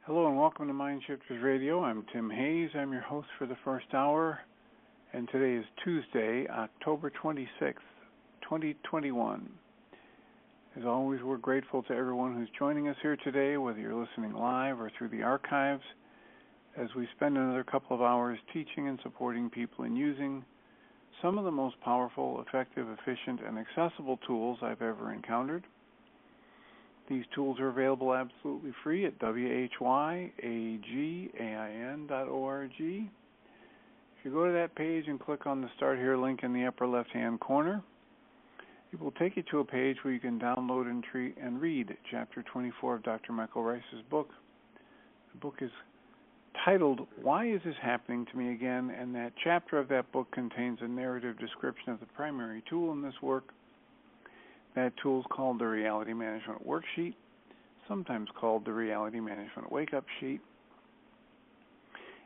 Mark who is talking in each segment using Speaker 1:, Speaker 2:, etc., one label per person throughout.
Speaker 1: Hello and welcome to Mind Shifters Radio. I'm Tim Hayes. I'm your host for the first hour, and today is Tuesday, October 26th, 2021. As always, we're grateful to everyone who's joining us here today, whether you're listening live or through the archives, as we spend another couple of hours teaching and supporting people in using some of the most powerful, effective, efficient, and accessible tools I've ever encountered. These tools are available absolutely free at whyagain.org. If you go to that page and click on the Start Here link in the upper left-hand corner, it will take you to a page where you can download and read Chapter 24 of Dr. Michael Rice's book. The book is titled, Why Is This Happening to Me Again? And that chapter of that book contains a narrative description of the primary tool in this work. That tool is called the Reality Management Worksheet, sometimes called the Reality Management Wake-Up Sheet.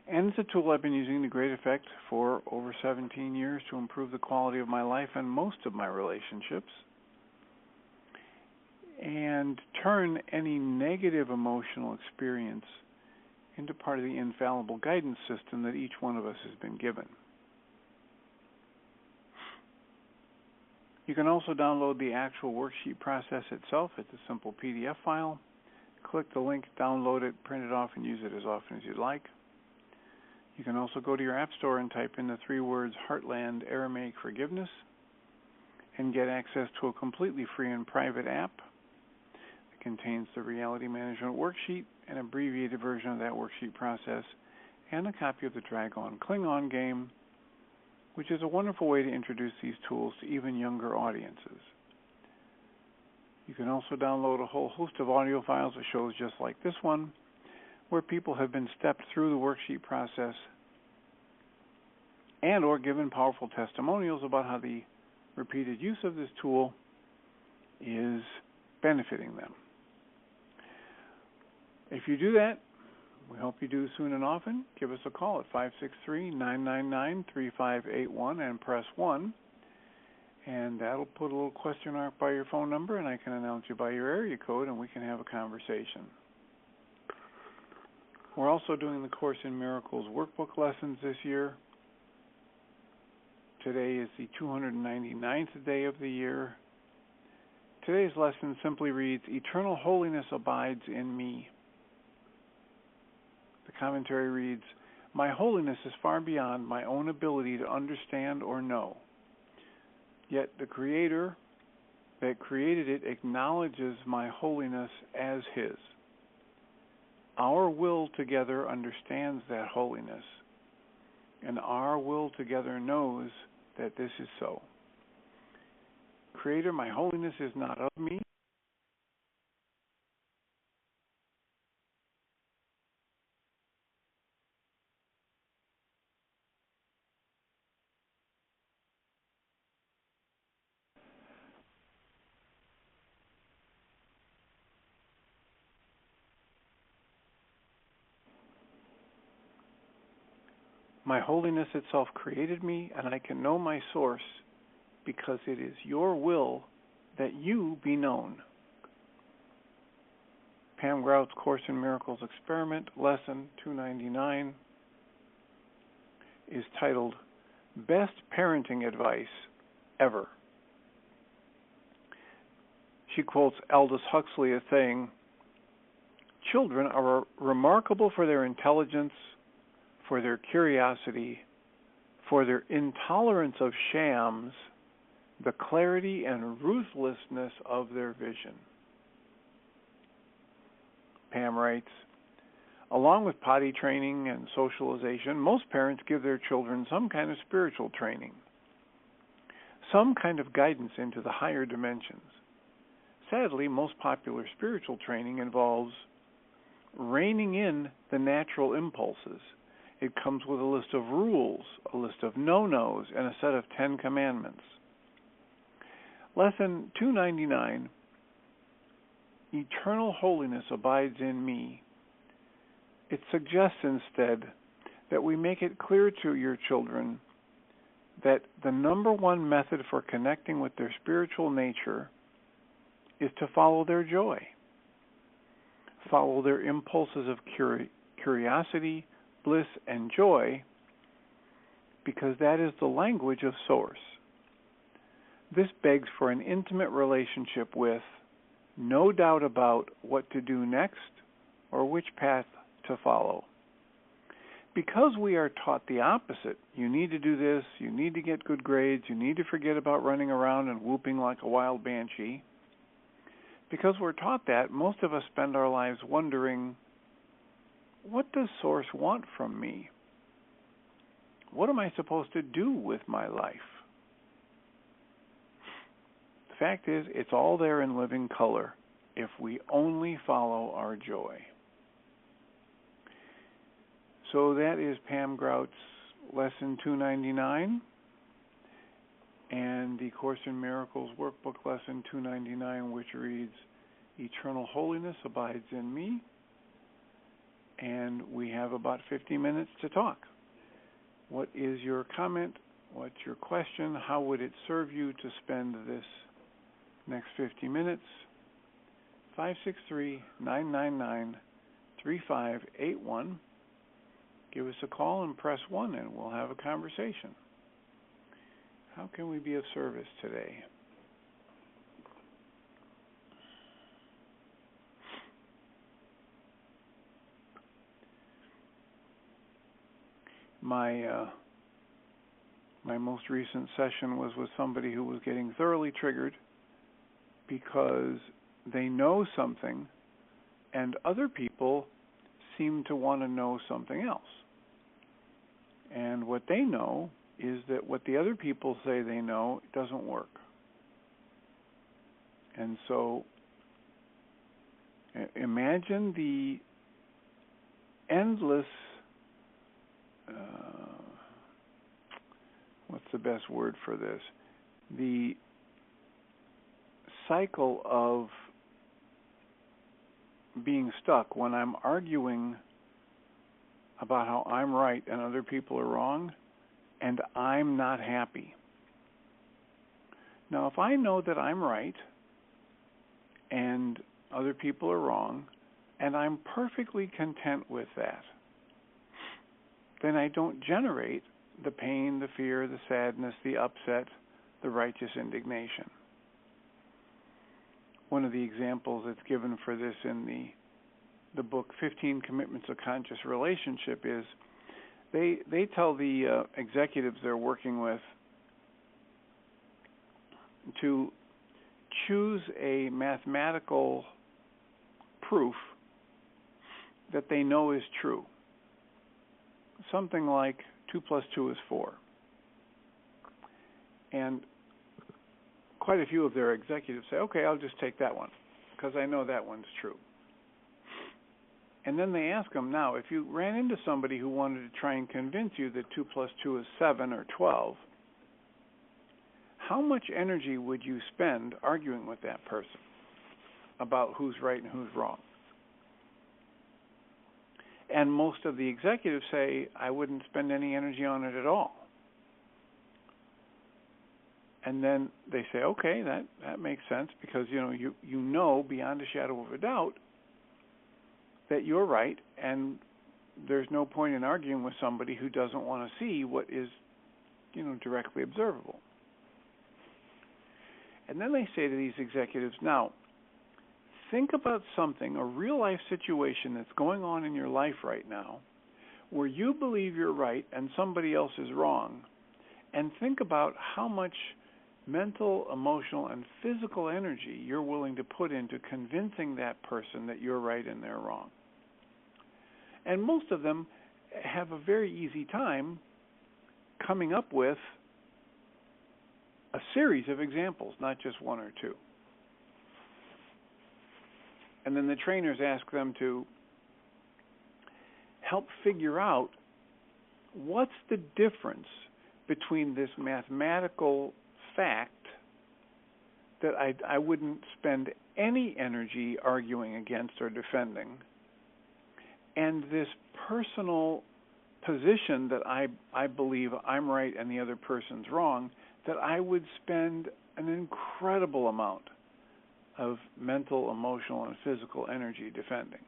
Speaker 1: And it's a tool I've been using to great effect for over 17 years to improve the quality of my life and most of my relationships, and turn any negative emotional experience into part of the infallible guidance system that each one of us has been given. You can also download the actual worksheet process itself. It's a simple PDF file. Click the link, download it, print it off, and use it as often as you'd like. You can also go to your App Store and type in the 3 words Heartland Aramaic Forgiveness and get access to a completely free and private app that contains the Reality Management Worksheet, an abbreviated version of that worksheet process, and a copy of the Dragon Klingon game, which is a wonderful way to introduce these tools to even younger audiences. You can also download a whole host of audio files of shows just like this one, where people have been stepped through the worksheet process and or given powerful testimonials about how the repeated use of this tool is benefiting them. If you do that, we hope you do soon and often. Give us a call at 563-999-3581 and press 1. And that'll put a little question mark by your phone number, and I can announce you by your area code, and we can have a conversation. We're also doing the Course in Miracles workbook lessons this year. Today is the 299th day of the year. Today's lesson simply reads, Eternal holiness abides in me. The commentary reads, My holiness is far beyond my own ability to understand or know. Yet the Creator that created it acknowledges my holiness as His. Our will together understands that holiness, and our will together knows that this is so. Creator, my holiness is not of me. My holiness itself created me, and I can know my source because it is your will that you be known. Pam Grout's Course in Miracles Experiment, Lesson 299, is titled, Best Parenting Advice Ever. She quotes Aldous Huxley as saying, Children are remarkable for their intelligence, for their curiosity, for their intolerance of shams, the clarity and ruthlessness of their vision. Pam writes, along with potty training and socialization, most parents give their children some kind of spiritual training, some kind of guidance into the higher dimensions. Sadly, most popular spiritual training involves reining in the natural impulses. It comes with a list of rules, a list of no-nos, and a set of 10 commandments. Lesson 299, Eternal holiness abides in me. It suggests instead that we make it clear to your children that the number one method for connecting with their spiritual nature is to follow their joy. follow their impulses of curiosity, bliss, and joy, because that is the language of Source. This begs for an intimate relationship with, no doubt about what to do next or which path to follow. Because we are taught the opposite, you need to do this, you need to get good grades, you need to forget about running around and whooping like a wild banshee, because we're taught that, most of us spend our lives wondering, what does Source want from me? What am I supposed to do with my life? The fact is, it's all there in living color if we only follow our joy. So that is Pam Grout's Lesson 299 and the Course in Miracles Workbook Lesson 299, which reads, Eternal holiness abides in me. And we have about 50 minutes to talk. What is your comment? What's your question? How would it serve you to spend this next 50 minutes? 563-999-3581. Give us a call and press 1 and we'll have a conversation. How can we be of service today? My most recent session was with somebody who was getting thoroughly triggered because they know something and other people seem to want to know something else. And what they know is that what the other people say they know doesn't work. And so imagine the endless, what's the best word for this? The cycle of being stuck when I'm arguing about how I'm right and other people are wrong, and I'm not happy. Now, if I know that I'm right and other people are wrong, and I'm perfectly content with that, then I don't generate the pain, the fear, the sadness, the upset, the righteous indignation. One of the examples that's given for this in the book 15 Commitments of Conscious Relationship is they tell the executives they're working with to choose a mathematical proof that they know is true. Something like 2 plus 2 is 4. And quite a few of their executives say, okay, I'll just take that one because I know that one's true. And then they ask them, now, if you ran into somebody who wanted to try and convince you that 2 plus 2 is 7 or 12, how much energy would you spend arguing with that person about who's right and who's wrong? And most of the executives say, I wouldn't spend any energy on it at all. And then they say, okay, that makes sense because you know beyond a shadow of a doubt that you're right, and there's no point in arguing with somebody who doesn't want to see what is, directly observable. And then they say to these executives, now, think about something, a real-life situation that's going on in your life right now where you believe you're right and somebody else is wrong, and think about how much mental, emotional, and physical energy you're willing to put into convincing that person that you're right and they're wrong. And most of them have a very easy time coming up with a series of examples, not just one or two. And then the trainers ask them to help figure out what's the difference between this mathematical fact that I wouldn't spend any energy arguing against or defending, and this personal position that I believe I'm right and the other person's wrong, that I would spend an incredible amount of mental, emotional, and physical energy defending.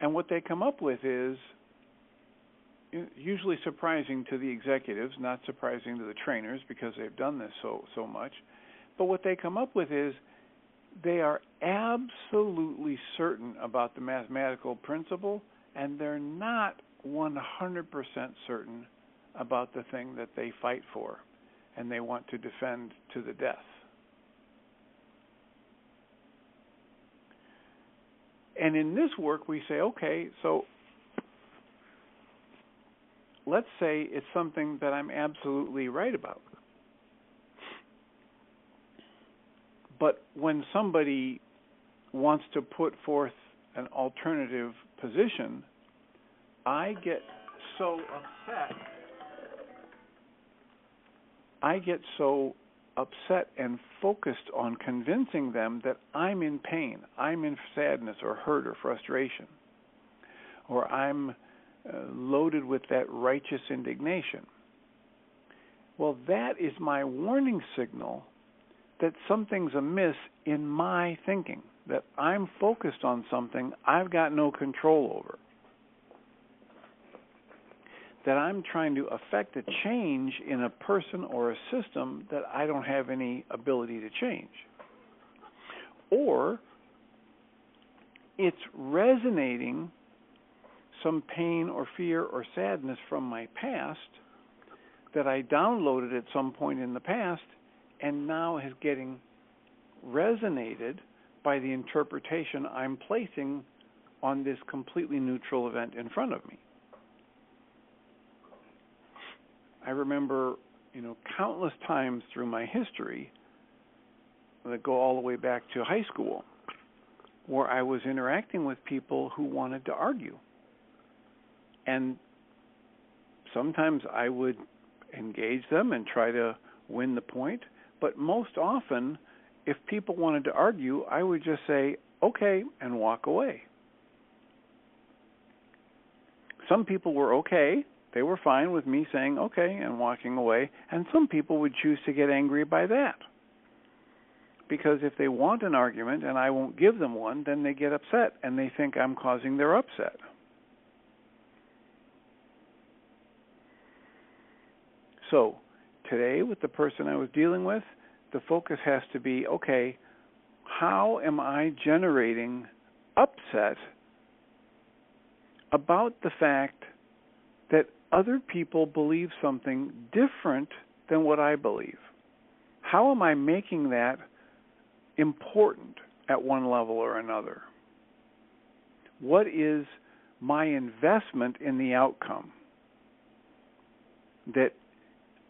Speaker 1: And what they come up with is usually surprising to the executives, not surprising to the trainers because they've done this so much. But what they come up with is they are absolutely certain about the mathematical principle, and they're not 100% certain about the thing that they fight for and they want to defend to the death. And in this work, we say, okay, so let's say it's something that I'm absolutely right about. But when somebody wants to put forth an alternative position, I get so upset. I get so upset and focused on convincing them that I'm in pain, I'm in sadness or hurt or frustration, or I'm loaded with that righteous indignation. Well, that is my warning signal that something's amiss in my thinking, that I'm focused on something I've got no control over, that I'm trying to affect a change in a person or a system that I don't have any ability to change. Or it's resonating some pain or fear or sadness from my past that I downloaded at some point in the past and now is getting resonated by the interpretation I'm placing on this completely neutral event in front of me. I remember, countless times through my history that go all the way back to high school where I was interacting with people who wanted to argue. And sometimes I would engage them and try to win the point, but most often, if people wanted to argue, I would just say, okay, and walk away. Some people were okay. They were fine with me saying okay and walking away, and some people would choose to get angry by that. Because if they want an argument and I won't give them one, then they get upset and they think I'm causing their upset. So today, with the person I was dealing with, the focus has to be, okay, how am I generating upset about the fact that other people believe something different than what I believe? How am I making that important at one level or another? What is my investment in the outcome? That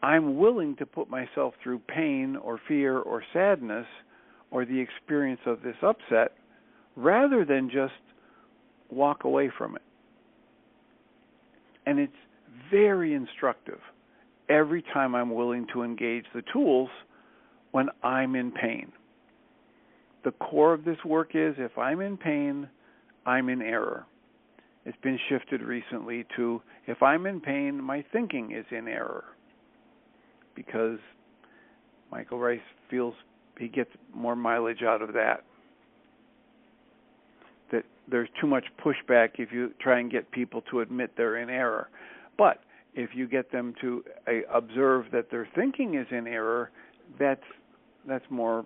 Speaker 1: I'm willing to put myself through pain or fear or sadness or the experience of this upset rather than just walk away from it. And it's very instructive every time I'm willing to engage the tools when I'm in pain. The core of this work is if I'm in pain, I'm in error. It's been shifted recently to if I'm in pain, my thinking is in error. Because Michael Rice feels he gets more mileage out of that. That there's too much pushback if you try and get people to admit they're in error. But if you get them to observe that their thinking is in error, that's more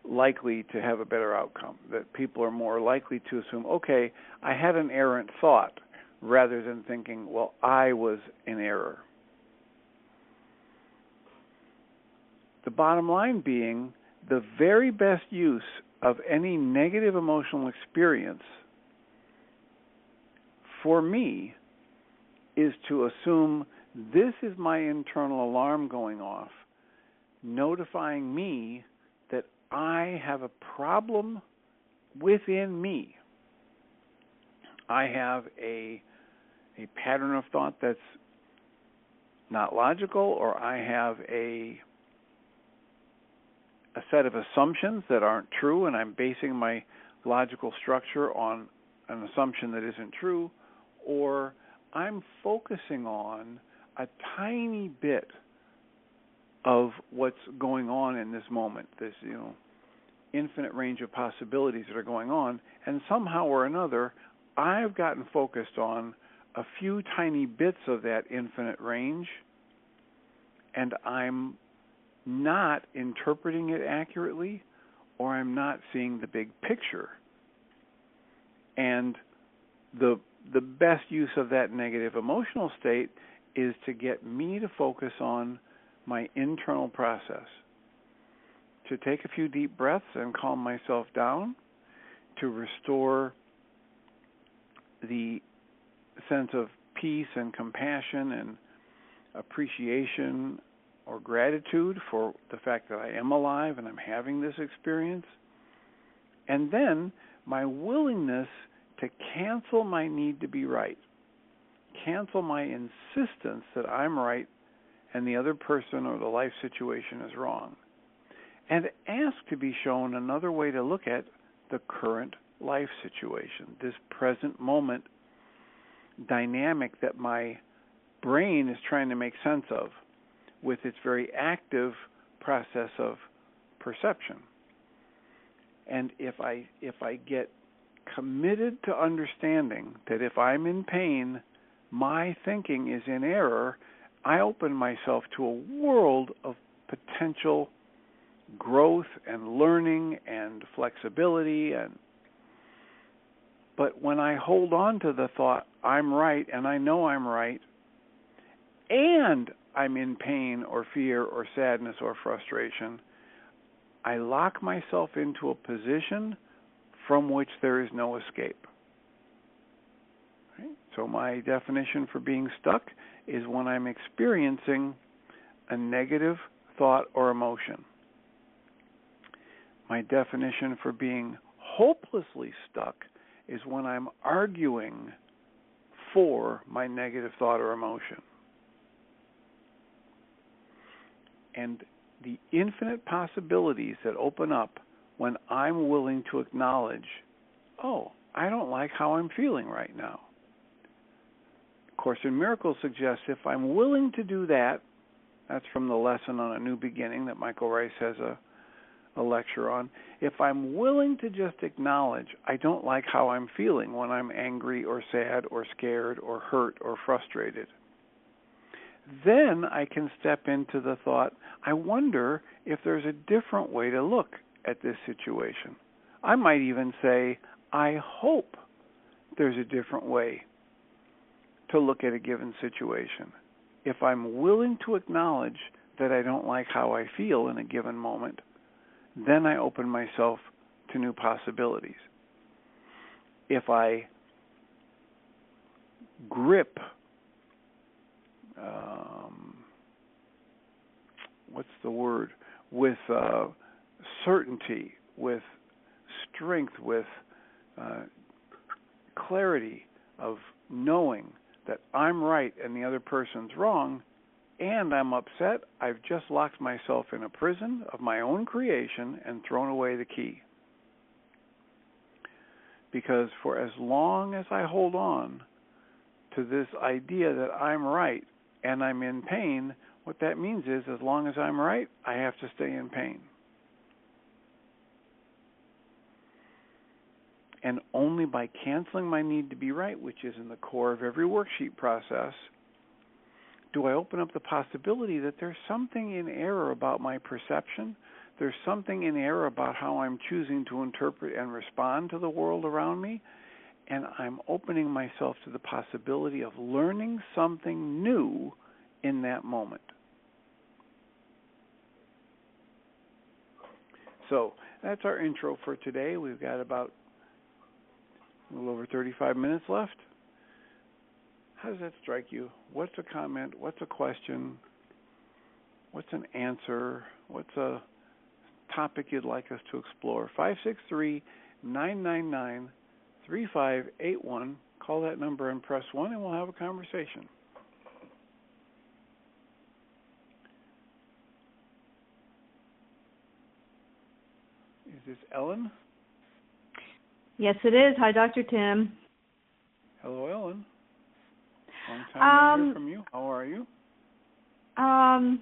Speaker 1: likely to have a better outcome. That people are more likely to assume, okay, I had an errant thought, rather than thinking, well, I was in error. The bottom line being, the very best use of any negative emotional experience for me is to assume this is my internal alarm going off, notifying me that I have a problem within me. I have a pattern of thought that's not logical, or I have a set of assumptions that aren't true, and I'm basing my logical structure on an assumption that isn't true, or I'm focusing on a tiny bit of what's going on in this moment, this, infinite range of possibilities that are going on, and somehow or another, I've gotten focused on a few tiny bits of that infinite range, and I'm not interpreting it accurately, or I'm not seeing the big picture. And the best use of that negative emotional state is to get me to focus on my internal process, to take a few deep breaths and calm myself down, to restore the sense of peace and compassion and appreciation or gratitude for the fact that I am alive and I'm having this experience. And then my willingness to cancel my need to be right, cancel my insistence that I'm right and the other person or the life situation is wrong, and ask to be shown another way to look at the current life situation, this present moment dynamic that my brain is trying to make sense of with its very active process of perception. And if I get committed to understanding that if I'm in pain, my thinking is in error, I open myself to a world of potential growth and learning and flexibility. But when I hold on to the thought, I'm right and I know I'm right, and I'm in pain or fear or sadness or frustration, I lock myself into a position from which there is no escape. Right? So my definition for being stuck is when I'm experiencing a negative thought or emotion. My definition for being hopelessly stuck is when I'm arguing for my negative thought or emotion. And the infinite possibilities that open up when I'm willing to acknowledge, oh, I don't like how I'm feeling right now. Course in Miracles suggests if I'm willing to do that, that's from the lesson on a new beginning that Michael Rice has a lecture on. If I'm willing to just acknowledge I don't like how I'm feeling when I'm angry or sad or scared or hurt or frustrated, then I can step into the thought, I wonder if there's a different way to look at this situation. I might even say, I hope there's a different way to look at a given situation. If I'm willing to acknowledge that I don't like how I feel in a given moment, then I open myself to new possibilities. If I grip, with certainty, with strength, with clarity of knowing that I'm right and the other person's wrong, and I'm upset, I've just locked myself in a prison of my own creation and thrown away the key. Because for as long as I hold on to this idea that I'm right and I'm in pain, what that means is as long as I'm right, I have to stay in pain. And only by canceling my need to be right, which is in the core of every worksheet process, do I open up the possibility that there's something in error about my perception. There's something in error about how I'm choosing to interpret and respond to the world around me. And I'm opening myself to the possibility of learning something new in that moment. So that's our intro for today. We've got about a little over 35 minutes left. How does that strike you? What's a comment? What's a question? What's an answer? What's a topic you'd like us to explore? 563-999-3581. Call that number and press 1 and we'll have a conversation. Is this Ellen?
Speaker 2: Yes, it is. Hi, Dr. Tim.
Speaker 1: Hello, Ellen. Long time to hear from you. How are you?
Speaker 2: I'm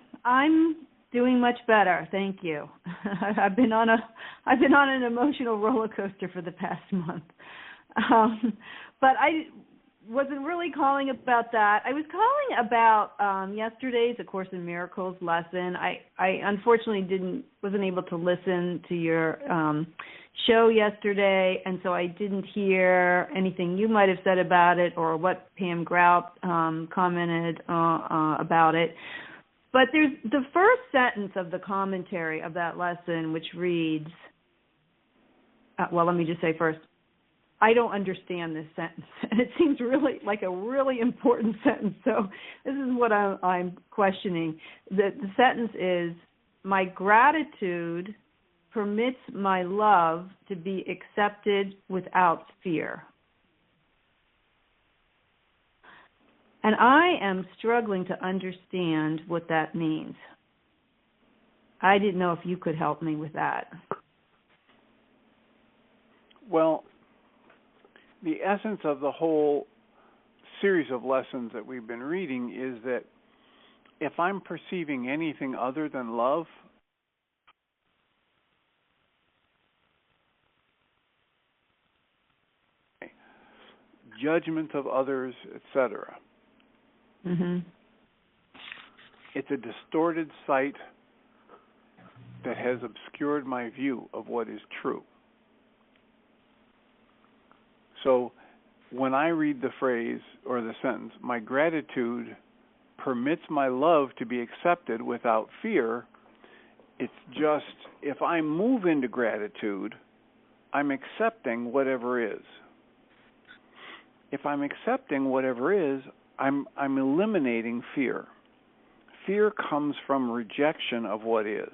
Speaker 2: Doing much better, thank you. I've been on an emotional roller coaster for the past month, but I wasn't really calling about that. I was calling about yesterday's A Course in Miracles lesson. I unfortunately wasn't able to listen to your show yesterday, and so I didn't hear anything you might have said about it or what Pam Grout commented about it. But there's the first sentence of the commentary of that lesson, which reads, well, let me just say first, I don't understand this sentence. And it seems really like a really important sentence. So this is what I'm questioning. The sentence is, my gratitude permits my love to be accepted without fear. And I am struggling to understand what that means. I didn't know if you could help me with that.
Speaker 1: Well, the essence of the whole series of lessons that we've been reading is that if I'm perceiving anything other than love, judgment of others, etc., it's a distorted sight that has obscured my view of what is true. So when I read the phrase or the sentence, my gratitude permits my love to be accepted without fear, it's just, if I move into gratitude, I'm accepting whatever is. If I'm accepting whatever is, I'm eliminating fear. Fear comes from rejection of what is.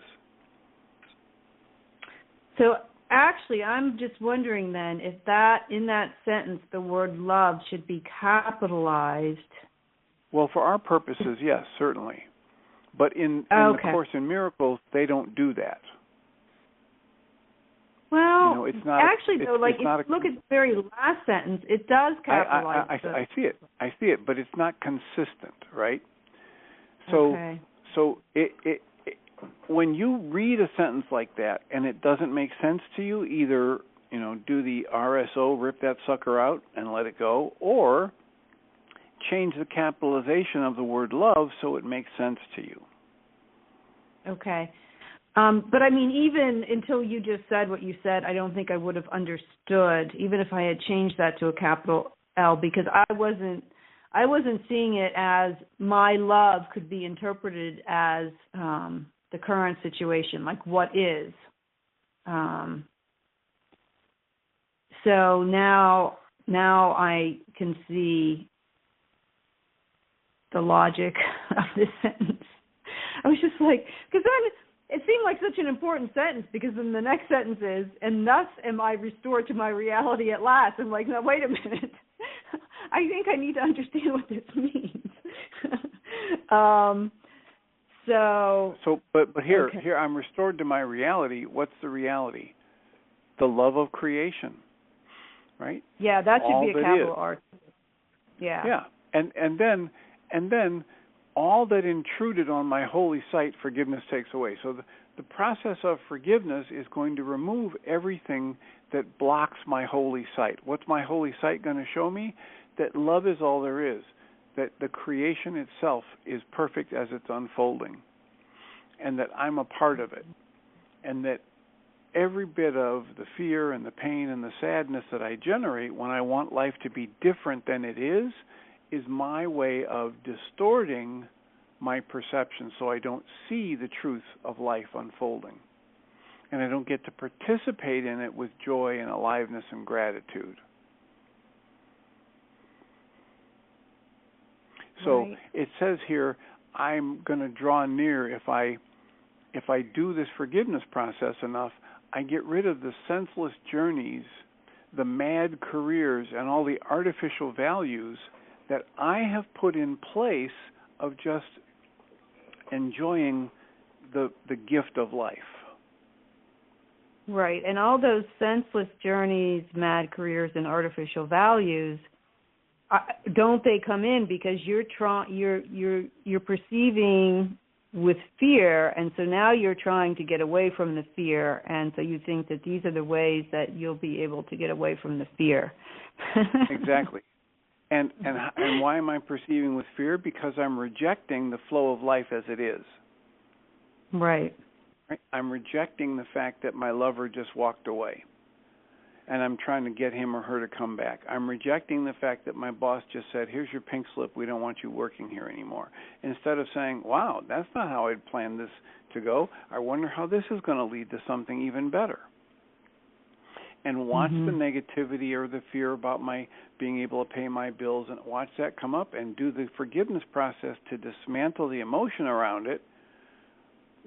Speaker 2: So actually, I'm just wondering then if that, in that sentence, the word love should be capitalized.
Speaker 1: Well, for our purposes, yes, certainly. But in the Course in Miracles, they don't do that.
Speaker 2: Well,
Speaker 1: it's not
Speaker 2: actually, though, if you look at the very last sentence, it does capitalize.
Speaker 1: I see it, but it's not consistent, right? So, it when you read a sentence like that and it doesn't make sense to you, either do the RSO, rip that sucker out and let it go, or change the capitalization of the word love so it makes sense to you.
Speaker 2: Okay. But I mean, even until you just said what you said, I don't think I would have understood, even if I had changed that to a capital L, because I wasn't seeing it as my love could be interpreted as the current situation, like what is. So now I can see the logic of this sentence. I was just like, because then it seemed like such an important sentence, because then the next sentence is, and thus am I restored to my reality at last. I'm like, no, wait a minute. I think I need to understand what this means.
Speaker 1: But here I'm restored to my reality. What's the reality? The love of creation, right?
Speaker 2: Yeah, that should be a capital R. Yeah.
Speaker 1: Yeah, and then all that intruded on my holy sight, forgiveness takes away. So the process of forgiveness is going to remove everything that blocks my holy sight. What's my holy sight going to show me? That love is all there is, that the creation itself is perfect as it's unfolding, and that I'm a part of it, and that every bit of the fear and the pain and the sadness that I generate when I want life to be different than it is my way of distorting my perception so I don't see the truth of life unfolding. And I don't get to participate in it with joy and aliveness and gratitude. So it says here, I'm going to draw near if I do this forgiveness process enough. I get rid of the senseless journeys, the mad careers, and all the artificial values that I have put in place of just enjoying the gift of life.
Speaker 2: Right, and all those senseless journeys, mad careers, and artificial values, don't they come in because you're perceiving with fear, and so now you're trying to get away from the fear, and so you think that these are the ways that you'll be able to get away from the fear.
Speaker 1: Exactly. And why am I perceiving with fear? Because I'm rejecting the flow of life as it is.
Speaker 2: Right.
Speaker 1: I'm rejecting the fact that my lover just walked away, and I'm trying to get him or her to come back. I'm rejecting the fact that my boss just said, here's your pink slip, we don't want you working here anymore. Instead of saying, wow, that's not how I'd planned this to go. I wonder how this is going to lead to something even better. And watch the negativity or the fear about my being able to pay my bills, and watch that come up, and do the forgiveness process to dismantle the emotion around it.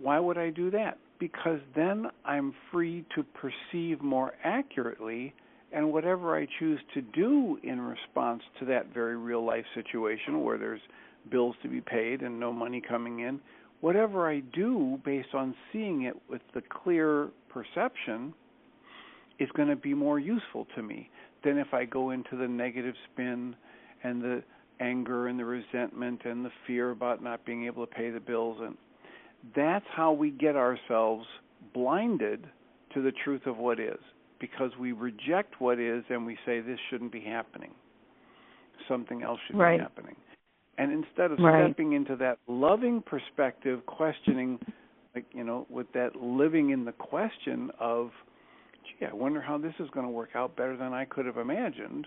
Speaker 1: Why would I do that? Because then I'm free to perceive more accurately, and whatever I choose to do in response to that very real life situation where there's bills to be paid and no money coming in, whatever I do based on seeing it with the clear perception is going to be more useful to me than if I go into the negative spin and the anger and the resentment and the fear about not being able to pay the bills. And that's how we get ourselves blinded to the truth of what is, because we reject what is and we say this shouldn't be happening. Something else should be happening. And instead of stepping into that loving perspective, questioning, with that living in the question of, gee, I wonder how this is going to work out better than I could have imagined,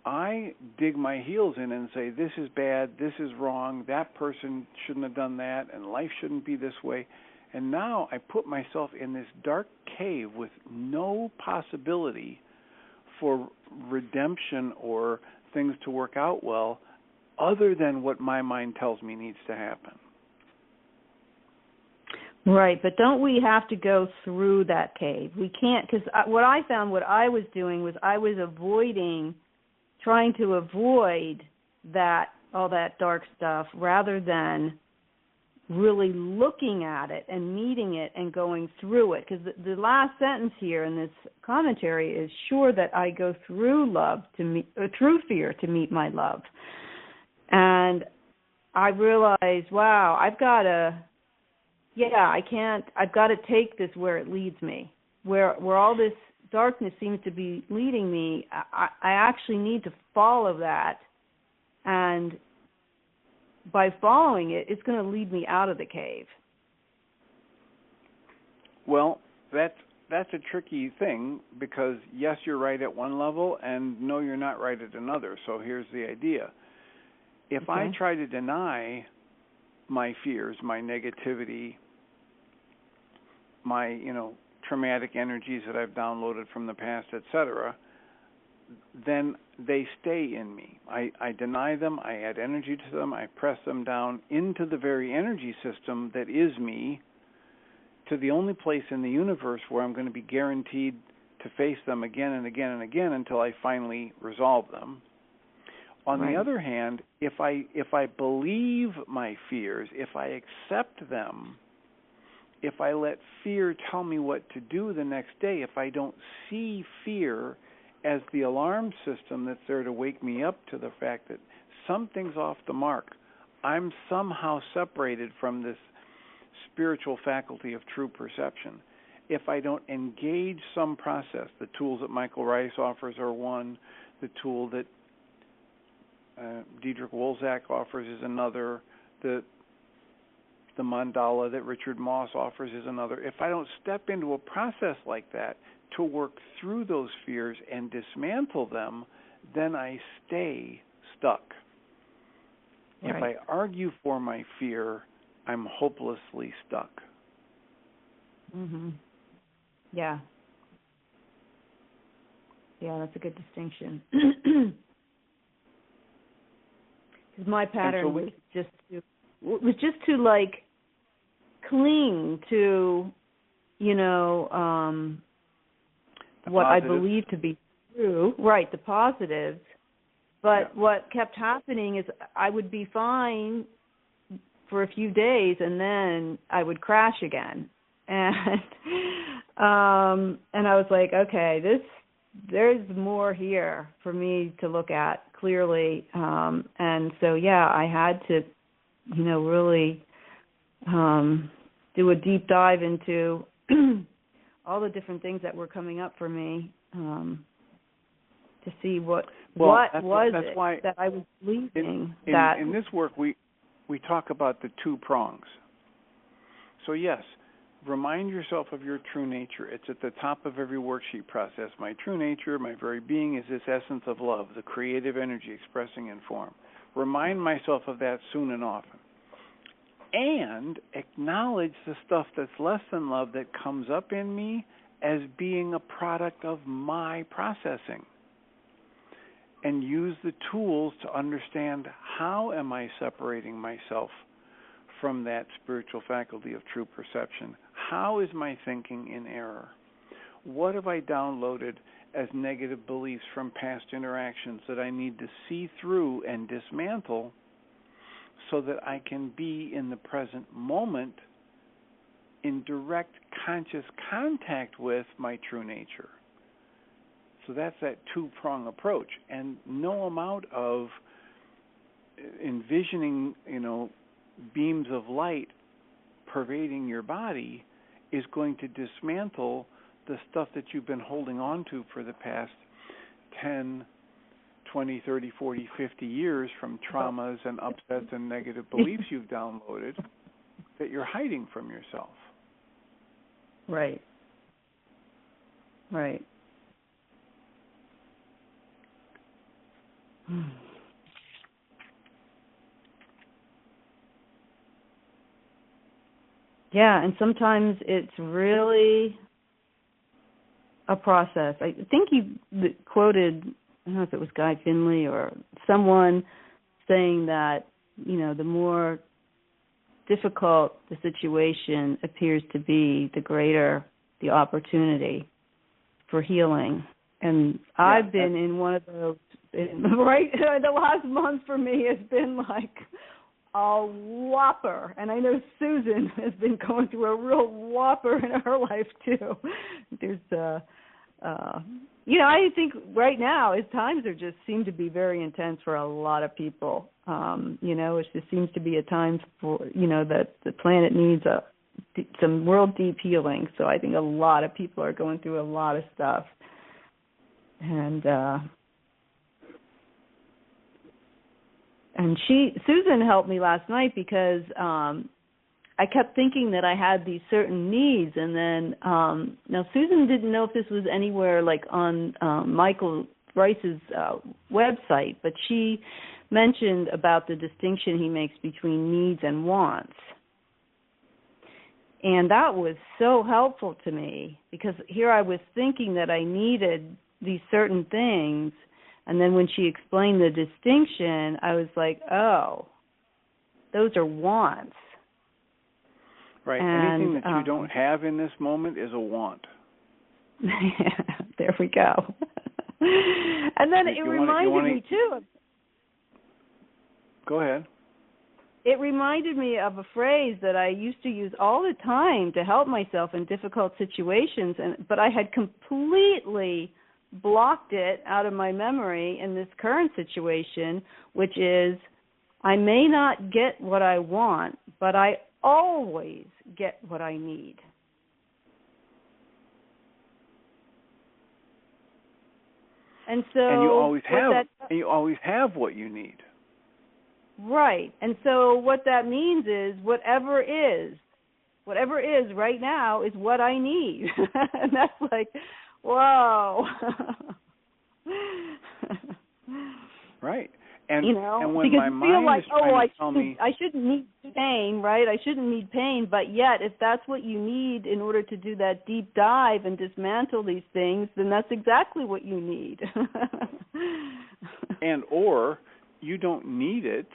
Speaker 1: I dig my heels in and say, this is bad, this is wrong, that person shouldn't have done that, and life shouldn't be this way. And now I put myself in this dark cave with no possibility for redemption or things to work out well other than what my mind tells me needs to happen.
Speaker 2: Right, but don't we have to go through that cave? We can't, because what I found, what I was doing was I was trying to avoid all that dark stuff rather than really looking at it and meeting it and going through it. Because the last sentence here in this commentary is, sure that I go through through fear to meet my love. And I realized, wow, I've got to take this where it leads me, where all this darkness seems to be leading me. I actually need to follow that, and by following it, it's going to lead me out of the cave. Well,
Speaker 1: that's a tricky thing, because yes, you're right at one level, and no, you're not right at another. So here's the idea. If I try to deny my fears, my negativity, my, traumatic energies that I've downloaded from the past, etc., then they stay in me. I deny them, I add energy to them, I press them down into the very energy system that is me, to the only place in the universe where I'm going to be guaranteed to face them again and again and again until I finally resolve them. On the other hand, if I believe my fears, if I accept them, if I let fear tell me what to do the next day, if I don't see fear as the alarm system that's there to wake me up to the fact that something's off the mark, I'm somehow separated from this spiritual faculty of true perception. If I don't engage some process, the tools that Michael Rice offers are one, the tool that Diedrich Wolzak offers is another, the mandala that Richard Moss offers is another. If I don't step into a process like that to work through those fears and dismantle them, then I stay stuck. If I argue for my fear, I'm hopelessly stuck.
Speaker 2: Mhm. Yeah. Yeah, that's a good distinction. Because my pattern was just to like cling to, what I believe to be true, the positives. But what kept happening is I would be fine for a few days, and then I would crash again. And I was like, okay, there's more here for me to look at clearly. And so, I had to, really do a deep dive into all the different things that were coming up for me, to see what was it that I was believing.
Speaker 1: In this work, we talk about the two prongs. So yes, remind yourself of your true nature. It's at the top of every worksheet process. My true nature, my very being, is this essence of love, the creative energy expressing in form. Remind myself of that soon and often. And acknowledge the stuff that's less than love that comes up in me as being a product of my processing. And use the tools to understand, how am I separating myself from that spiritual faculty of true perception? How is my thinking in error? What have I downloaded as negative beliefs from past interactions that I need to see through and dismantle so that I can be in the present moment in direct conscious contact with my true nature? So that's that two-prong approach. And no amount of envisioning, beams of light pervading your body is going to dismantle the stuff that you've been holding on to for the past 10, 20, 30, 40, 50 years from traumas and upsets and negative beliefs you've downloaded that you're hiding from yourself.
Speaker 2: Right. Right. Yeah, and sometimes it's really a process. I think you quoted, I don't know if it was Guy Finley or someone, saying that, the more difficult the situation appears to be, the greater the opportunity for healing. And I've been in one of those, the last month for me has been like a whopper. And I know Susan has been going through a real whopper in her life too. There's, I think right now times seem to be very intense for a lot of people. It just seems to be a time for, that the planet needs some real deep healing. So I think a lot of people are going through a lot of stuff. And Susan helped me last night because I kept thinking that I had these certain needs, and then now Susan didn't know if this was anywhere like on Michael Rice's website, but she mentioned about the distinction he makes between needs and wants. And that was so helpful to me, because here I was thinking that I needed these certain things, and then when she explained the distinction, I was like, oh, those are wants.
Speaker 1: Right.
Speaker 2: And,
Speaker 1: anything that you don't have in this moment is a want.
Speaker 2: There we go. And then it reminded me, too.
Speaker 1: Go ahead.
Speaker 2: It reminded me of a phrase that I used to use all the time to help myself in difficult situations, but I had completely blocked it out of my memory in this current situation, which is, I may not get what I want, but I always get what I need. And so,
Speaker 1: and you always have what you need.
Speaker 2: Right. And so what that means is whatever is right now is what I need. And that's like, whoa.
Speaker 1: Right. And, and when
Speaker 2: because
Speaker 1: my
Speaker 2: you
Speaker 1: mind
Speaker 2: feel like,
Speaker 1: is trying to tell me,
Speaker 2: I shouldn't need pain, right? I shouldn't need pain, but yet if that's what you need in order to do that deep dive and dismantle these things, then that's exactly what you need.
Speaker 1: and or you don't need it,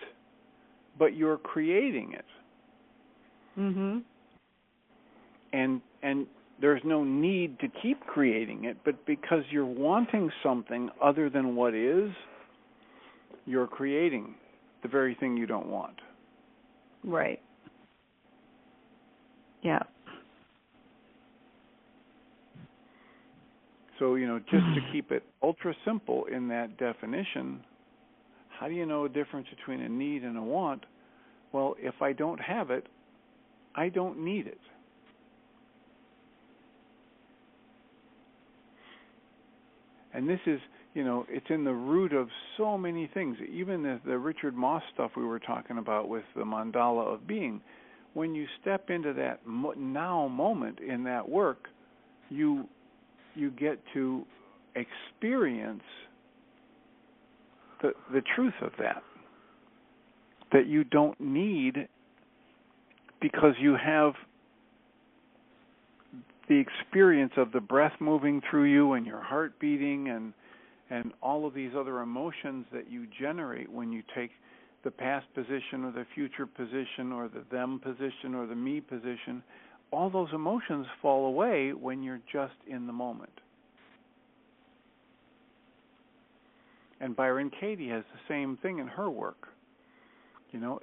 Speaker 1: but you're creating it.
Speaker 2: Mhm.
Speaker 1: And there's no need to keep creating it, but because you're wanting something other than what is, you're creating the very thing you don't want.
Speaker 2: Right. Yeah.
Speaker 1: So, just to keep it ultra simple in that definition, how do you know a difference between a need and a want? Well, if I don't have it, I don't need it. And this is, it's in the root of so many things. Even the Richard Moss stuff we were talking about with the mandala of being. When you step into that now moment in that work, you get to experience the truth of that you don't need, because you have the experience of the breath moving through you and your heart beating and all of these other emotions that you generate when you take the past position or the future position or the them position or the me position. All those emotions fall away when you're just in the moment. And Byron Katie has the same thing in her work.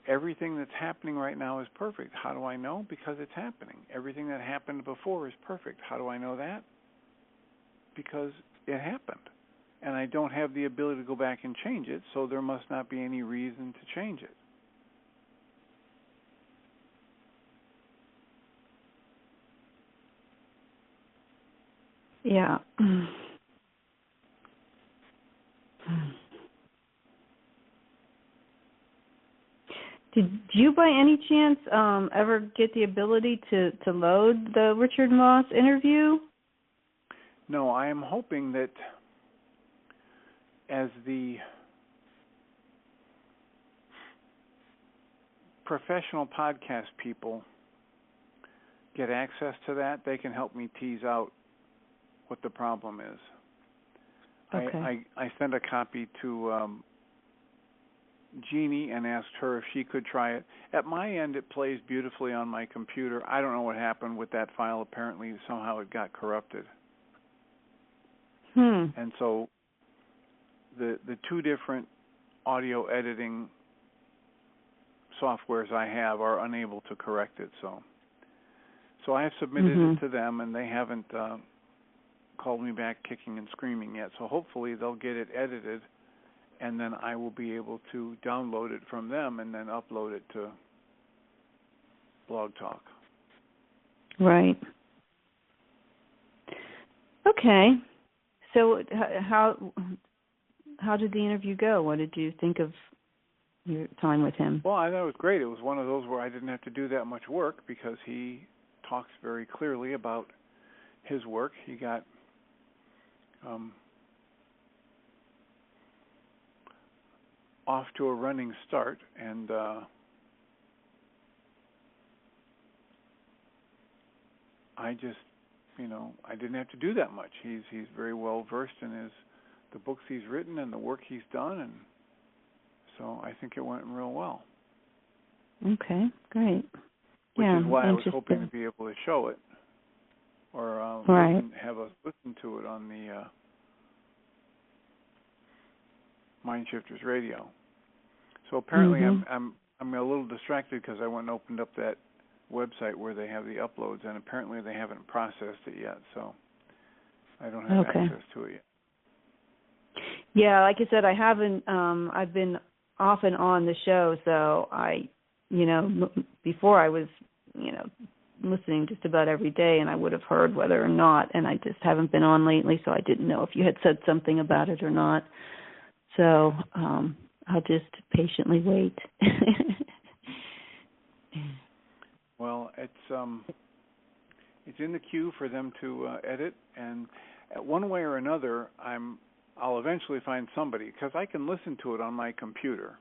Speaker 1: Everything that's happening right now is perfect. How do I know? Because it's happening. Everything that happened before is perfect. How do I know that? Because it happened. And I don't have the ability to go back and change it, so there must not be any reason to change it.
Speaker 2: Yeah. Did you, by any chance, ever get the ability to load the Richard Moss interview?
Speaker 1: No, I am hoping that as the professional podcast people get access to that, they can help me tease out what the problem is.
Speaker 2: Okay.
Speaker 1: I sent a copy to Jeannie and asked her if she could try it. At my end, it plays beautifully on my computer. I don't know what happened with that file. Apparently, somehow it got corrupted. And so the two different audio editing softwares I have are unable to correct it. So I have submitted it to them, and they haven't called me back kicking and screaming yet. So hopefully they'll get it edited, and then I will be able to download it from them and then upload it to Blog Talk.
Speaker 2: Right. Okay. So how did the interview go? What did you think of your time with him?
Speaker 1: Well, I thought it was great. It was one of those where I didn't have to do that much work because he talks very clearly about his work. He got off to a running start, and I just, I didn't have to do that much. He's very well versed in the books he's written and the work he's done, and so I think it went real well.
Speaker 2: Okay, great.
Speaker 1: Which is why I was hoping to be able to show it, or have us listen to it on the Mind Shifters Radio. So apparently I'm a little distracted because I went and opened up that website where they have the uploads, and apparently they haven't processed it yet, so I don't have access to it yet.
Speaker 2: Yeah, like I said, I haven't. I've been off and on the show, so before I was, listening just about every day, and I would have heard whether or not, and I just haven't been on lately, so I didn't know if you had said something about it or not. So I'll just patiently wait.
Speaker 1: Well, it's in the queue for them to edit, and one way or another, I'll eventually find somebody, because I can listen to it on my computer,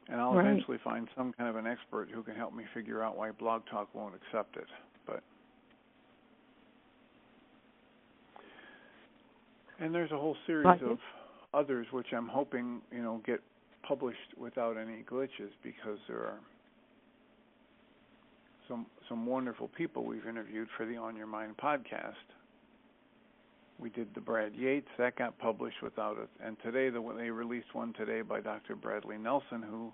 Speaker 1: and I'll eventually find some kind of an expert who can help me figure out why Blog Talk won't accept it. And there's a whole series of others which I'm hoping, get published without any glitches, because there are some wonderful people we've interviewed for the On Your Mind podcast. We did the Brad Yates, that got published without it. And today, they released one today by Dr. Bradley Nelson, who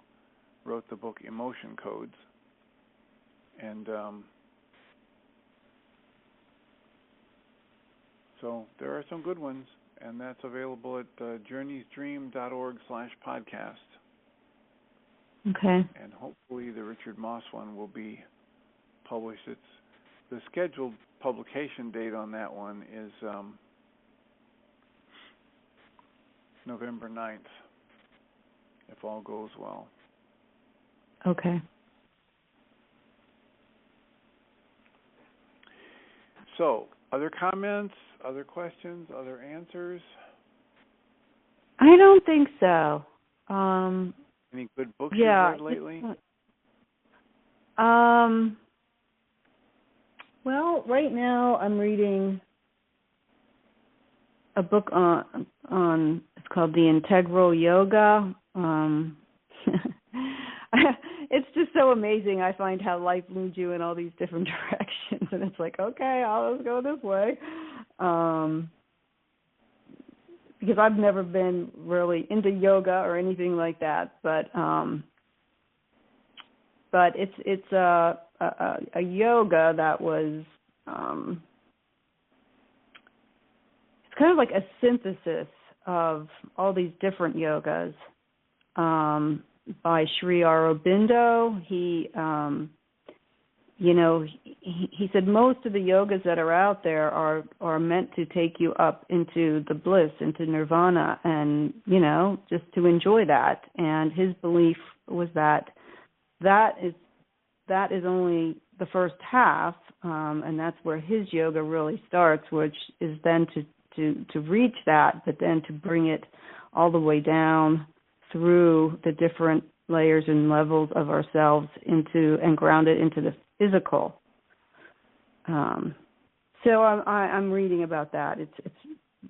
Speaker 1: wrote the book Emotion Codes. And so there are some good ones, and that's available at journeysdream.org/podcast.
Speaker 2: Okay.
Speaker 1: And hopefully the Richard Moss one will be published. It's the scheduled publication date on that one is November 9th, if all goes well.
Speaker 2: Okay.
Speaker 1: So, other comments, other questions, other answers?
Speaker 2: I don't think so.
Speaker 1: Any good books you've read lately?
Speaker 2: Well, right now I'm reading a book on it's called The Integral Yoga. It's just so amazing. I find how life moves you in all these different directions, and it's like, okay, let's go this way. Because I've never been really into yoga or anything like that, but it's a yoga that was it's kind of like a synthesis of all these different yogas by Sri Aurobindo. He said most of the yogas that are out there are meant to take you up into the bliss, into nirvana, and just to enjoy that. And his belief was that is only the first half, and that's where his yoga really starts, which is then to reach that, but then to bring it all the way down through the different layers and levels of ourselves and ground it into the physical. So I'm reading about that. It's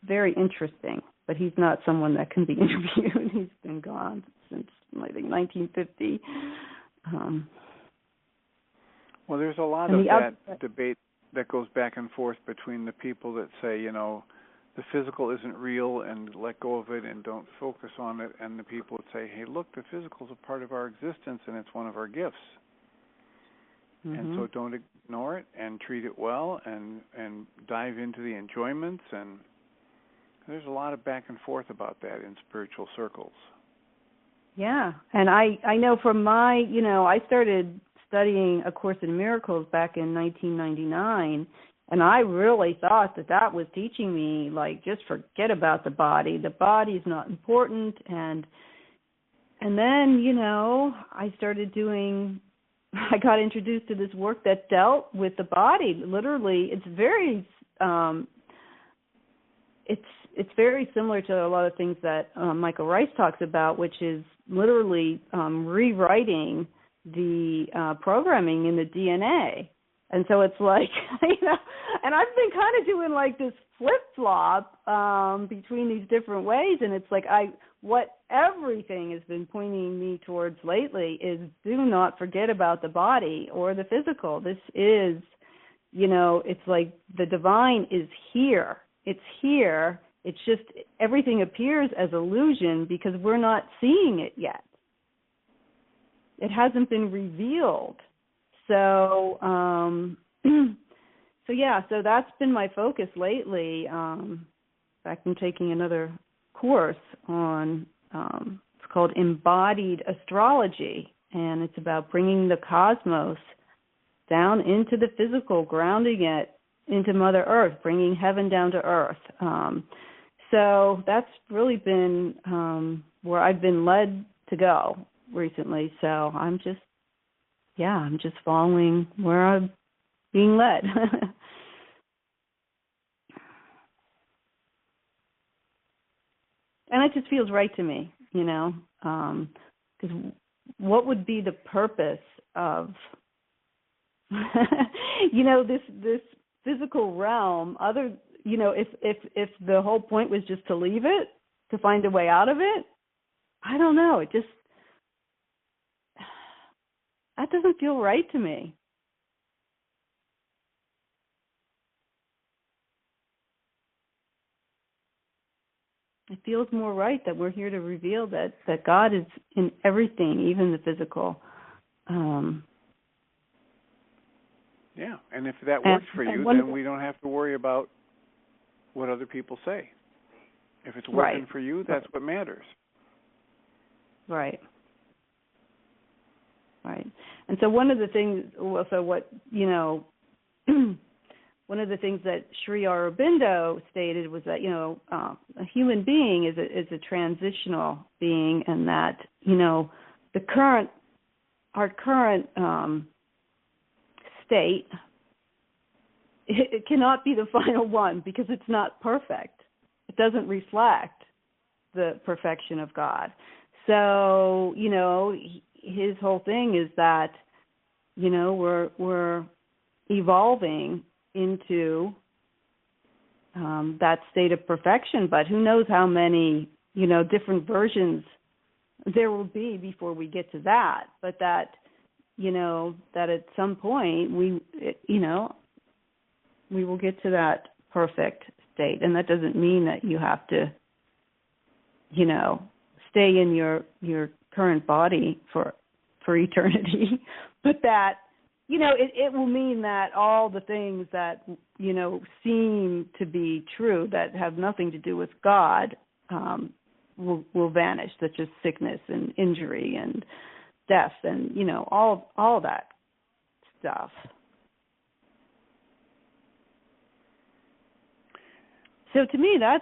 Speaker 2: very interesting, but he's not someone that can be interviewed. He's been gone since I think 1950.
Speaker 1: Well, there's a lot of that debate that goes back and forth between the people that say, the physical isn't real and let go of it and don't focus on it, and the people that say, hey, look, the physical is a part of our existence and it's one of our gifts. Mm-hmm. And so don't ignore it and treat it well and dive into the enjoyments. And there's a lot of back and forth about that in spiritual circles. Yeah.
Speaker 2: And I know from my, I started studying A Course in Miracles back in 1999, and I really thought that was teaching me, like, just forget about the body. The body's not important. And then, I started I got introduced to this work that dealt with the body. Literally, it's very, it's very similar to a lot of things that Michael Rice talks about, which is literally rewriting the programming in the DNA. And so it's like, and I've been kind of doing like this flip-flop between these different ways, and it's like what everything has been pointing me towards lately is do not forget about the body or the physical. This is, it's like the divine is here. It's here. It's just everything appears as illusion because we're not seeing it yet. It hasn't been revealed. So, so that's been my focus lately. In fact, I'm taking another course on, it's called Embodied Astrology, and it's about bringing the cosmos down into the physical, grounding it into Mother Earth, bringing heaven down to earth. So that's really been where I've been led to go recently. So I'm just following where I'm being led. And it just feels right to me, because what would be the purpose of, this physical realm, other, if the whole point was just to leave it, to find a way out of it? I don't know. It just, that doesn't feel right to me. It feels more right that we're here to reveal that God is in everything, even the physical.
Speaker 1: Yeah, and if that works for you, then we don't have to worry about what other people say. If it's working for you, that's what matters.
Speaker 2: Right. Right. And so one of the things, also what, one of the things that Sri Aurobindo stated was that, a human being is a transitional being, and that, our current state, it cannot be the final one because it's not perfect. It doesn't reflect the perfection of God. So, his whole thing is that, we're evolving into that state of perfection, but who knows how many, different versions there will be before we get to that. But that, that at some point we will get to that perfect state. And that doesn't mean that you have to, stay in your current body for eternity, but that, it will mean that all the things that, seem to be true that have nothing to do with God will vanish, such as sickness and injury and death and, all that stuff. So to me, that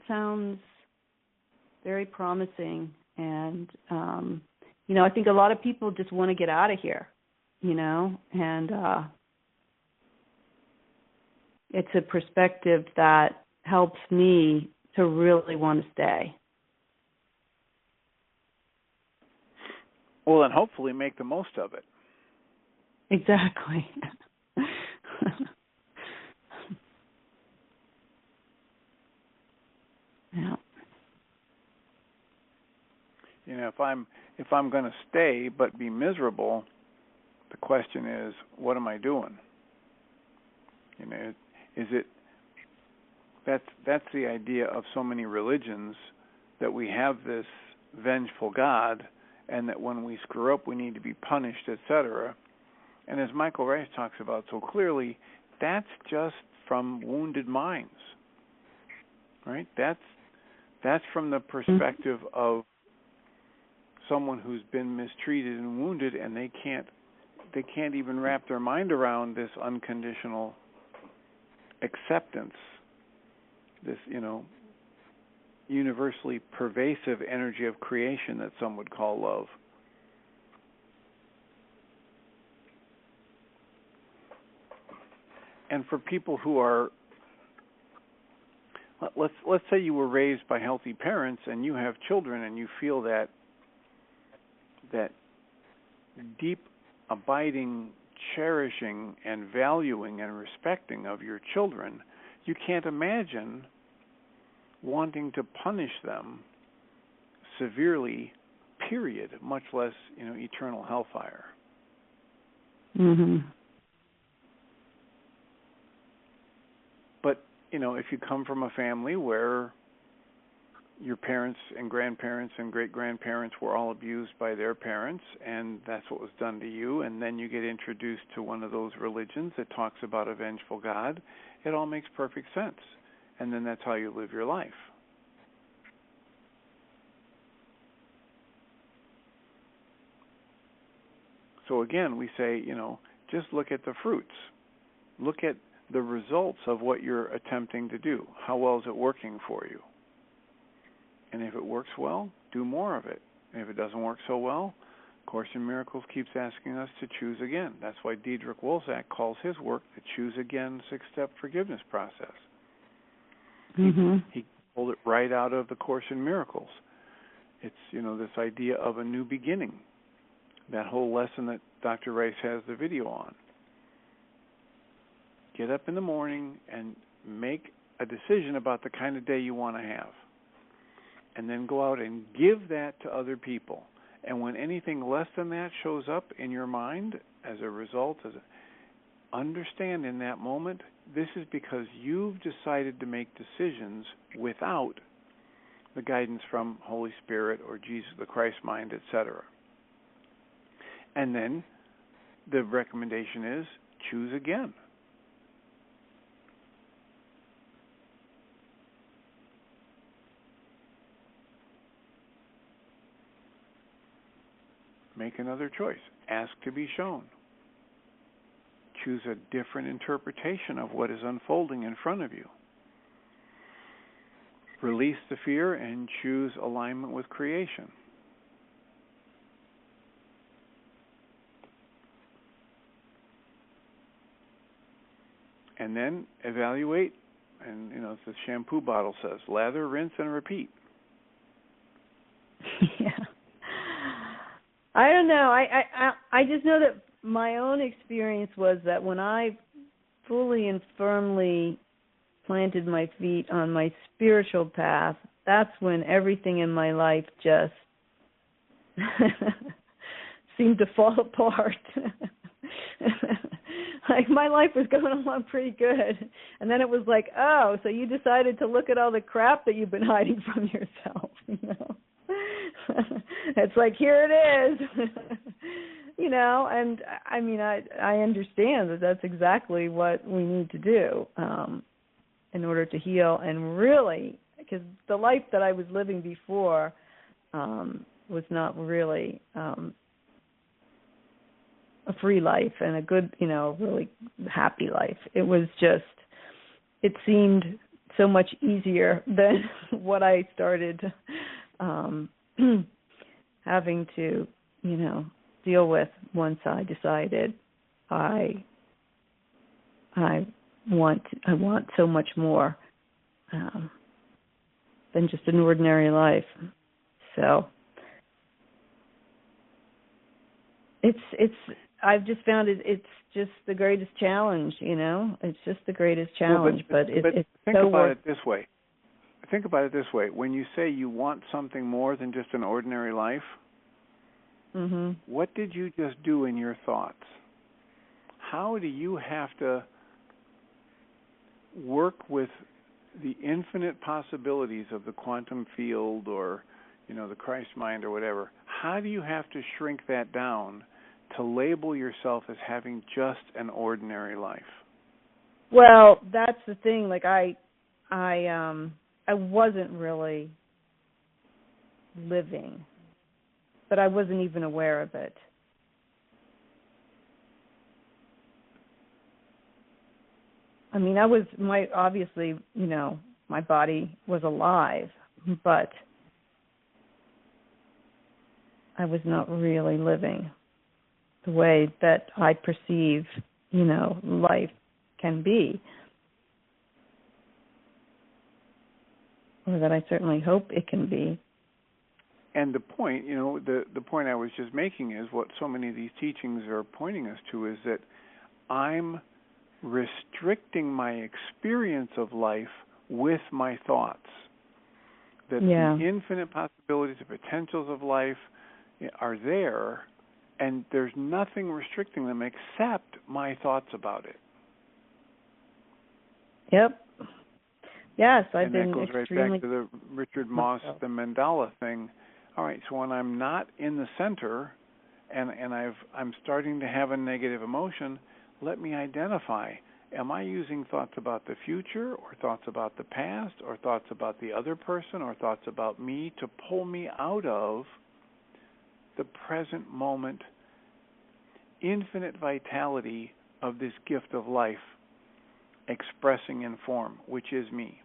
Speaker 2: sounds very promising, and I think a lot of people just want to get out of here, and it's a perspective that helps me to really want to stay.
Speaker 1: Well, and hopefully make the most of it.
Speaker 2: Exactly. Yeah.
Speaker 1: If I'm going to stay but be miserable, the question is, what am I doing? Is it that's the idea of so many religions, that we have this vengeful God, and that when we screw up we need to be punished, etc. And as Michael Rice talks about so clearly, that's just from wounded minds, right? That's from the perspective of someone who's been mistreated and wounded, and they can't even wrap their mind around this unconditional acceptance, this universally pervasive energy of creation that some would call love. And for people who are, let's say you were raised by healthy parents and you have children, and you feel that deep, abiding, cherishing, and valuing and respecting of your children, you can't imagine wanting to punish them severely, period, much less, eternal hellfire.
Speaker 2: Mm-hmm.
Speaker 1: But, if you come from a family where your parents and grandparents and great-grandparents were all abused by their parents, and that's what was done to you, and then you get introduced to one of those religions that talks about a vengeful God, it all makes perfect sense. And then that's how you live your life. So again, we say, just look at the fruits. Look at the results of what you're attempting to do. How well is it working for you? And if it works well, do more of it. And if it doesn't work so well, Course in Miracles keeps asking us to choose again. That's why Diederik Wolzak calls his work the Choose Again 6-step forgiveness process.
Speaker 2: Mm-hmm.
Speaker 1: He pulled it right out of the Course in Miracles. It's, this idea of a new beginning. That whole lesson that Dr. Rice has the video on. Get up in the morning and make a decision about the kind of day you want to have. And then go out and give that to other people. And when anything less than that shows up in your mind as a result, understand in that moment, this is because you've decided to make decisions without the guidance from Holy Spirit or Jesus, the Christ mind, etc. And then the recommendation is choose again. Make another choice. Ask to be shown. Choose a different interpretation of what is unfolding in front of you. Release the fear and choose alignment with creation. And then evaluate, and as the shampoo bottle says, lather, rinse, and repeat.
Speaker 2: Yeah. I don't know. I just know that my own experience was that when I fully and firmly planted my feet on my spiritual path, that's when everything in my life just seemed to fall apart. Like my life was going along pretty good, and then it was like, oh, so you decided to look at all the crap that you've been hiding from yourself, It's like, here it is, and I mean, I understand that that's exactly what we need to do in order to heal, and really, because the life that I was living before was not really a free life and a good, really happy life. It was just, it seemed so much easier than what I started having to, deal with once I decided I want so much more than just an ordinary life. So it's I've just found it's just the greatest challenge, It's just the greatest challenge, but it's
Speaker 1: think
Speaker 2: so
Speaker 1: about it this way. Think about it this way. When you say you want something more than just an ordinary life, what did you just do in your thoughts? How do you have to work with the infinite possibilities of the quantum field or, the Christ mind or whatever? How do you have to shrink that down to label yourself as having just an ordinary life?
Speaker 2: Well, that's the thing. Like I wasn't really living, but I wasn't even aware of it. I mean, obviously, my body was alive, but I was not really living the way that I perceive, life can be. Or that I certainly hope it can be.
Speaker 1: And the point, the point I was just making is what so many of these teachings are pointing us to is that I'm restricting my experience of life with my thoughts. That the infinite possibilities, the potentials of life are there, and there's nothing restricting them except my thoughts about it.
Speaker 2: Yep. Yes,
Speaker 1: and that goes right back to the Richard Moss, the mandala thing. All right, so when I'm not in the center and I'm starting to have a negative emotion, let me identify, am I using thoughts about the future or thoughts about the past or thoughts about the other person or thoughts about me to pull me out of the present moment, infinite vitality of this gift of life expressing in form, which is me,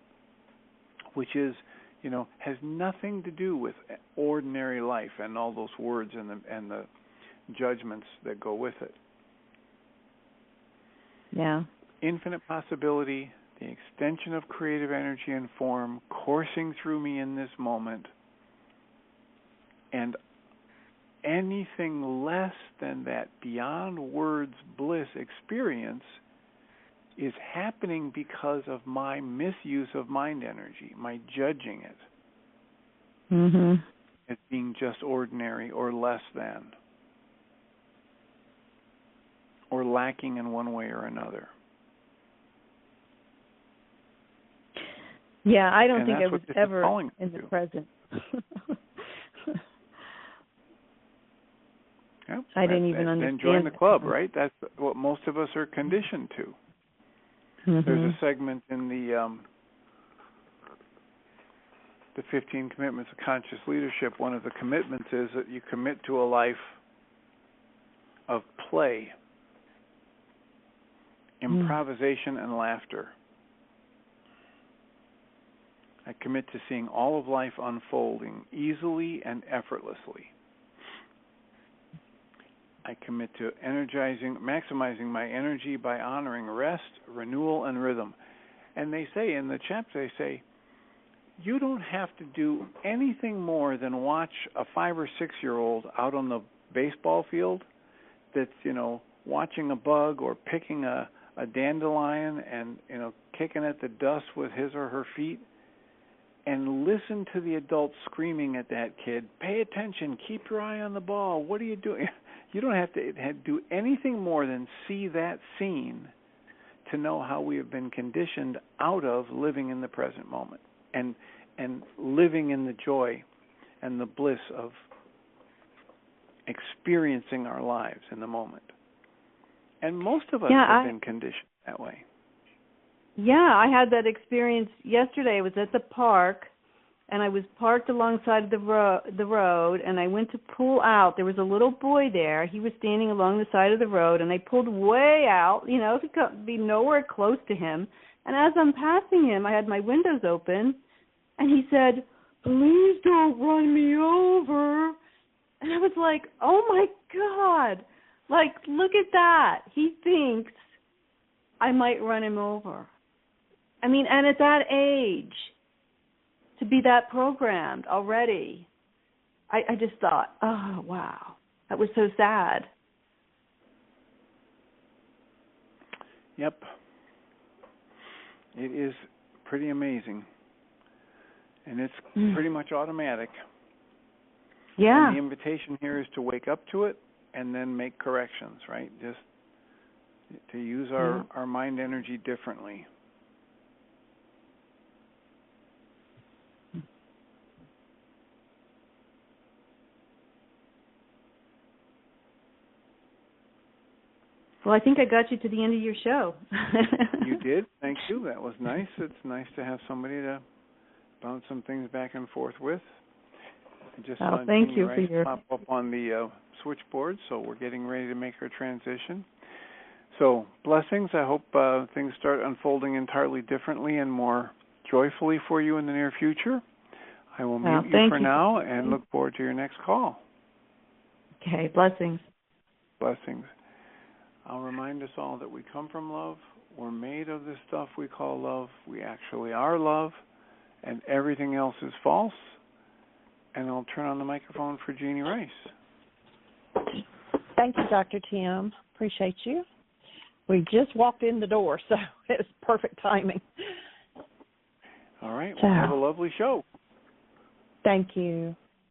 Speaker 1: which is, has nothing to do with ordinary life and all those words and the judgments that go with it.
Speaker 2: Yeah.
Speaker 1: Infinite possibility, the extension of creative energy and form coursing through me in this moment, and anything less than that beyond words bliss experience is happening because of my misuse of mind energy, my judging it as being just ordinary or less than, or lacking in one way or another.
Speaker 2: Yeah, I don't think I was ever in the present.
Speaker 1: Yep.
Speaker 2: I didn't even understand.
Speaker 1: Then join the club, right? That's what most of us are conditioned to. There's a segment in the 15 Commitments of Conscious Leadership. One of the commitments is that you commit to a life play, improvisation, and laughter. I commit to seeing all of life unfolding easily and effortlessly. I commit to maximizing my energy by honoring rest, renewal, and rhythm. And they say in the chapter, they say, you don't have to do anything more than watch a 5 or 6 year old out on the baseball field that's, watching a bug or picking a dandelion and, kicking at the dust with his or her feet, and listen to the adults screaming at that kid, pay attention, keep your eye on the ball, what are you doing? You don't have to do anything more than see that scene to know how we have been conditioned out of living in the present moment and living in the joy and the bliss of experiencing our lives in the moment. And most of us have been conditioned that way.
Speaker 2: Yeah, I had that experience yesterday. I was at the park, and I was parked alongside the road, and I went to pull out. There was a little boy there. He was standing along the side of the road, and I pulled way out, to be nowhere close to him. And as I'm passing him, I had my windows open, and he said, please don't run me over. And I was like, oh, my God. Like, look at that. He thinks I might run him over. I mean, and at that age, to be that programmed already, I just thought, oh, wow, that was so sad.
Speaker 1: Yep. It is pretty amazing. And it's pretty much automatic.
Speaker 2: Yeah.
Speaker 1: And the invitation here is to wake up to it and then make corrections, right? Just to use our mind energy differently.
Speaker 2: Well, I think I got you to the end of your show.
Speaker 1: You did. Thank you. That was nice. It's nice to have somebody to bounce some things back and forth with. I just saw
Speaker 2: thank you
Speaker 1: Rice
Speaker 2: for your
Speaker 1: pop up on the switchboard, so we're getting ready to make our transition. So, blessings. I hope things start unfolding entirely differently and more joyfully for you in the near future. I will mute you for now and look forward to your next call.
Speaker 2: Okay, blessings.
Speaker 1: Blessings. I'll remind us all that we come from love. We're made of this stuff we call love. We actually are love, and everything else is false. And I'll turn on the microphone for Jeannie Rice.
Speaker 3: Thank you, Dr. Tim. Appreciate you. We just walked in the door, so it's perfect timing.
Speaker 1: All right. Well, have a lovely show.
Speaker 3: Thank you.